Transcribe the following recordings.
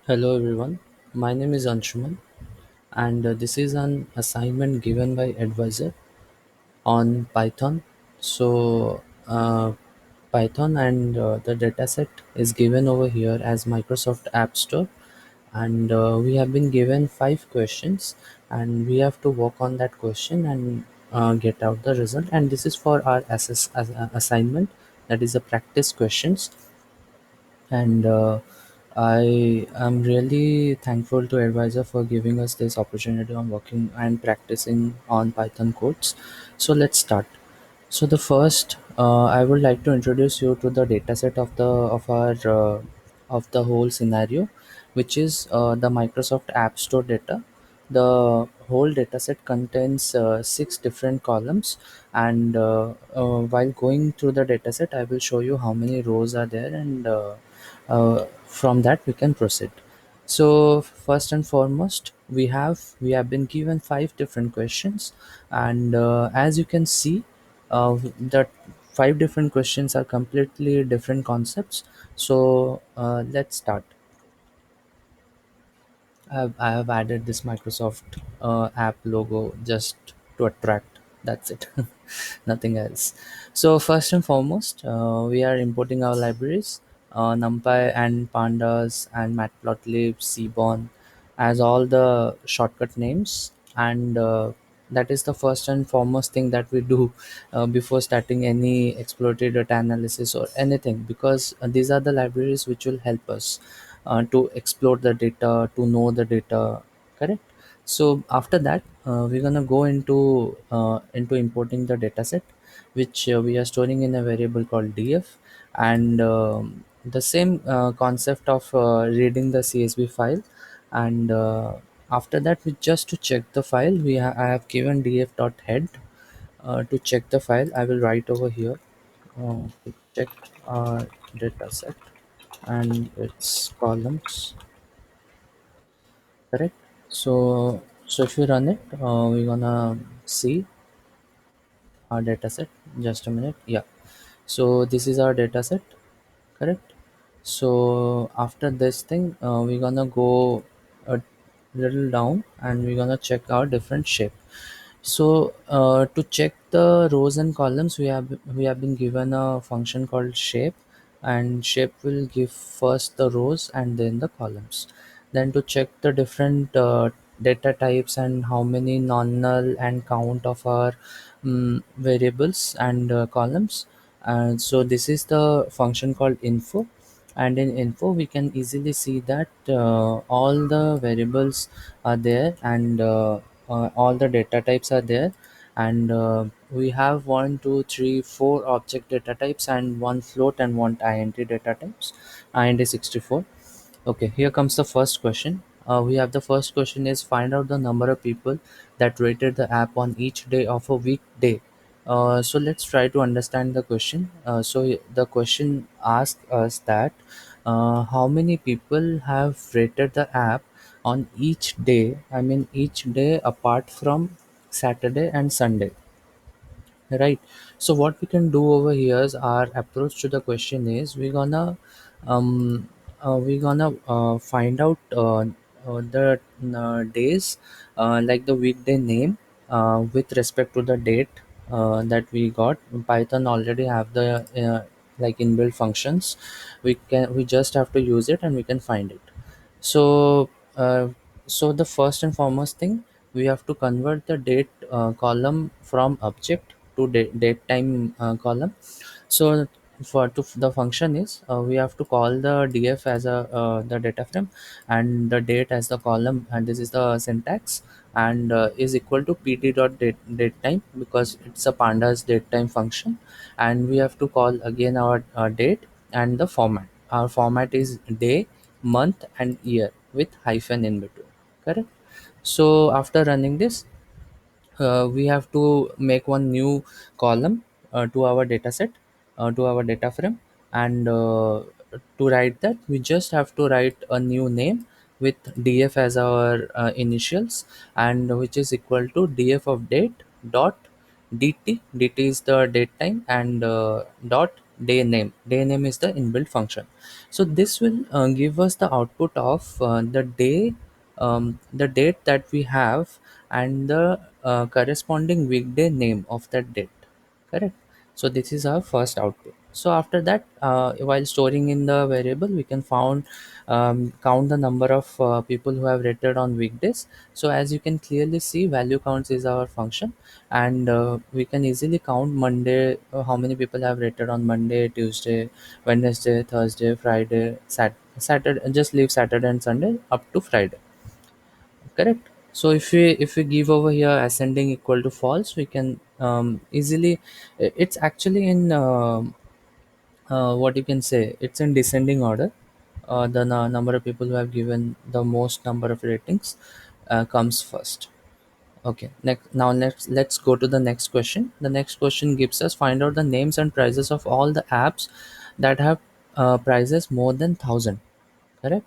Hello everyone, my name is Anshuman and this is an assignment given by advisor on Python. So Python and the dataset is given over here as Microsoft App Store, and we have been given 5 questions and we have to work on that question and get out the result, and this is for our assignment, that is the practice questions. And I am really thankful to advisor for giving us this opportunity on working and practicing on Python codes. So let's start. So the first, I would like to introduce you to the dataset of the whole scenario, which is the Microsoft App Store data. The whole dataset contains 6 different columns, and while going through the dataset, I will show you how many rows are there, and from that we can proceed. So first and foremost, we have been given 5 different questions, and as you can see, the 5 different questions are completely different concepts. So let's start. I have added this Microsoft app logo just to attract. That's it, nothing else. So first and foremost, we are importing our libraries, NumPy and Pandas and Matplotlib, Seaborn, as all the shortcut names, and that is the first and foremost thing that we do before starting any exploratory data analysis or anything, because these are the libraries which will help us to explore the data, to know the data, correct? So after that, we're gonna go into importing the dataset, which we are storing in a variable called df, and the same concept of reading the CSV file, and after that, we just to check the file, I have given df.head to check the file. I will write over here to check our dataset and its columns, correct? So if we run it, we're gonna see our dataset. Just a minute. Yeah. So this is our dataset, correct? So after this thing, we're gonna go a little down and we're gonna check our different shape. So to check the rows and columns, we have been given a function called shape, and shape will give first the rows and then the columns. Then to check the different data types and how many non-null and count of our variables and columns. And so this is the function called info, and in info we can easily see that all the variables are there, and all the data types are there, and we have 1 2 3 4 object data types and one float and one int data types, int 64. Okay, here comes the first question. We have the first question is, find out the number of people that rated the app on each day of a weekday. So let's try to understand the question. So the question asks us that how many people have rated the app on each day. I mean each day apart from Saturday and Sunday. Right. So what we can do over here is, our approach to the question is, we're gonna find out the days, like the weekday name with respect to the date that we got. Python already have the like inbuilt functions. We just have to use it and we can find it. So, so the first and foremost thing, we have to convert the date column from object to date time column. So the function is, we have to call the df as a the data frame, and the date as the column, and this is the syntax, and is equal to pt dot date time, because it's a pandas date time function, and we have to call again our date, and the format. Our format is day, month and year with hyphen in between, correct? So after running this, we have to make one new column to our data set, to our data frame, and to write that, we just have to write a new name with df as our initials, and which is equal to df of date dot dt. Dt is the date time, and dot day name is the inbuilt function. So this will give us the output of the date that we have, and the corresponding weekday name of that date, correct? So this is our first output. So after that, while storing in the variable, we can count the number of people who have rated on weekdays. So as you can clearly see, value counts is our function, and we can easily count Monday, how many people have rated on Monday, Tuesday, Wednesday, Thursday, Friday, Saturday. Just leave Saturday and Sunday up to Friday, correct? So if we give over here ascending equal to false, we can easily, it's actually in what you can say, it's in descending order. The number of people who have given the most number of ratings comes first. Okay, next, now let's go to the next question. The next question gives us, find out the names and prices of all the apps that have prices more than 1,000, correct?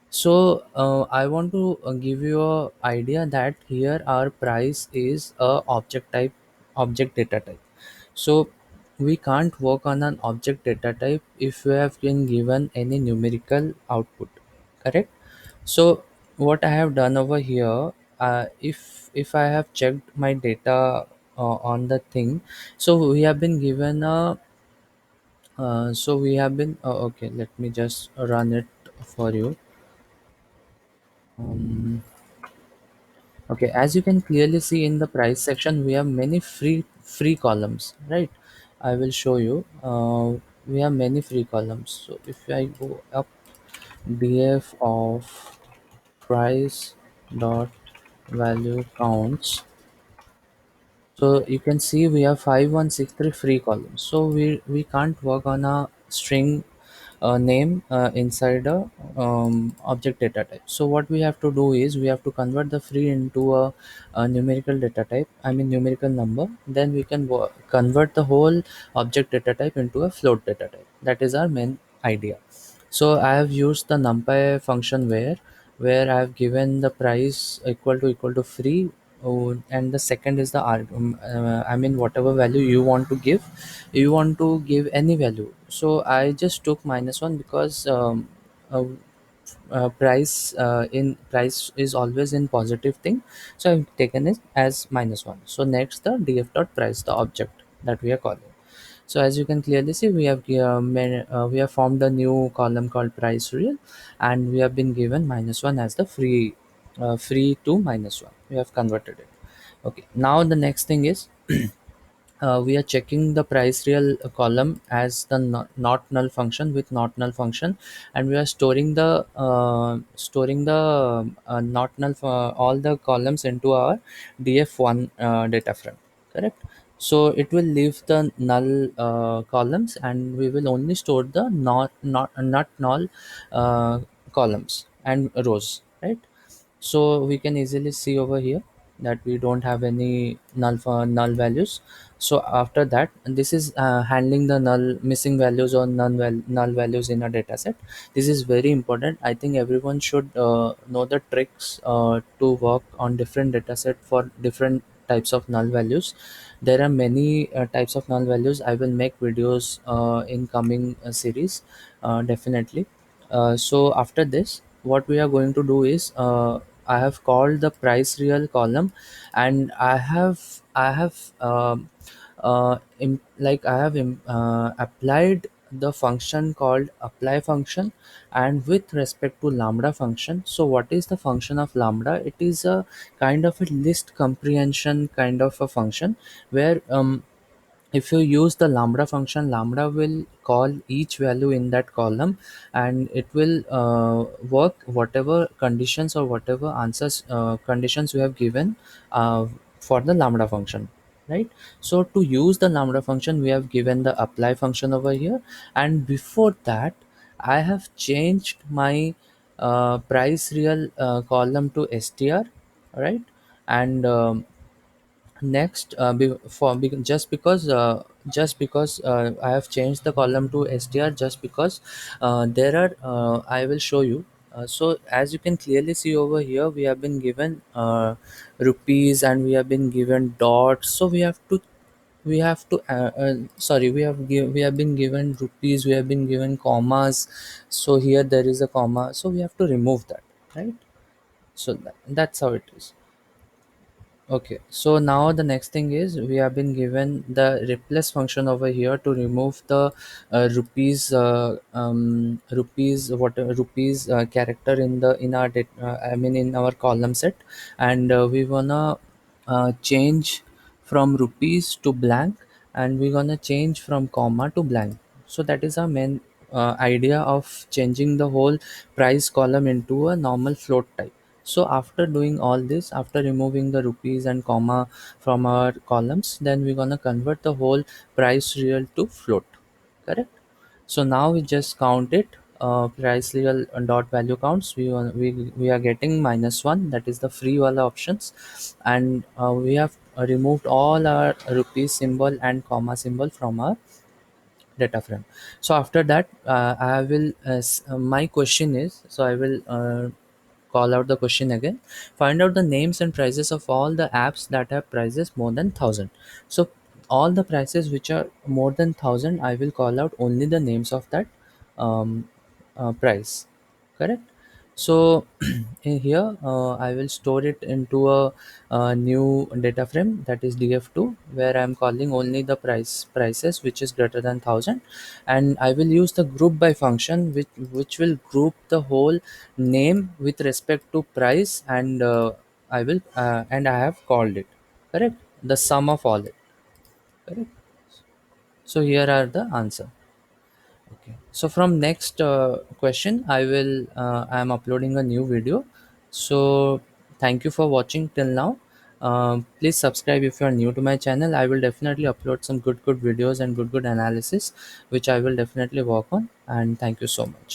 So I want to give you a idea that here our price is a object type, object data type. So we can't work on an object data type if we have been given any numerical output, correct? So what I have done over here, if I have checked my data on the thing, so we have been given a okay, let me just run it for you. um, okay, as you can clearly see in the price section, we have many free columns, right? I will show you. We have many free columns. So if I go up, df of price dot value counts, so you can see we have 5163 free columns. So we can't work on a string name inside a object data type. So what we have to do is we have to convert the free into a numerical data type, I mean numerical number. Then we can convert the whole object data type into a float data type. That is our main idea. So I have used the numpy function where I have given the price equal to free. Oh, and the second is the I mean whatever value you want to give, you want to give any value. So I just took -1 because uh, price is always in positive thing, so I've taken it as -1. So next, the df dot price, the object that we are calling. So as you can clearly see, we have formed a new column called price real, and we have been given -1 as the free to -1. We have converted it. Okay, now the next thing is we are checking the price real column as the not null function with not null function, and we are storing the not null for all the columns into our df1 data frame, correct? So it will leave the null columns, and we will only store the not null uh, columns and rows, right? So we can easily see over here that we don't have any null values. So after that, this is handling the missing values or null values in a data set. This is very important. I think everyone should know the tricks to work on different data set for different types of null values. There are many types of null values. I will make videos in coming series, definitely. So after this, what we are going to do is, I have called the price real column, and I have applied the function called apply function, and with respect to lambda function. So what is the function of lambda? It is a kind of a list comprehension kind of a function, where if you use the lambda function, lambda will call each value in that column, and it will work whatever conditions or whatever answers conditions you have given for the lambda function, right? So to use the lambda function, we have given the apply function over here, and before that I have changed my price real column to str, right? And next, just because I have changed the column to str, just because there are I will show you. So as you can clearly see over here, we have been given rupees, and we have been given dots. So we have to sorry, we have been given rupees, we have been given commas. So here there is a comma, so we have to remove that, right? So that's how it is. Okay, so now the next thing is we have been given the replace function over here to remove the rupees, what rupees character in the in our I mean in our column set. And we wanna change from rupees to blank, and we're gonna change from comma to blank. So that is our main idea of changing the whole price column into a normal float type. So after doing all this, after removing the rupees and comma from our columns, then we're gonna convert the whole price real to float. Correct. So now we just count it. Price real dot value counts. We are getting -1. That is the free wala options, and we have removed all our rupees symbol and comma symbol from our data frame. So after that, I will my question is, so I will call out the question again. Find out the names and prices of all the apps that have prices more than 1,000. So all the prices which are more than 1,000, I will call out only the names of that um, price. Correct. So in here, I will store it into a new data frame, that is df2, where I'm calling only the prices which is greater than 1,000. And I will use the group by function, which will group the whole name with respect to price. And I have called it, correct, the sum of all it. Correct. So here are the answer. Okay. So from next question, I am uploading a new video. So thank you for watching till now. Please subscribe if you are new to my channel. I will definitely upload some good videos and good analysis, which I will definitely work on. And thank you so much.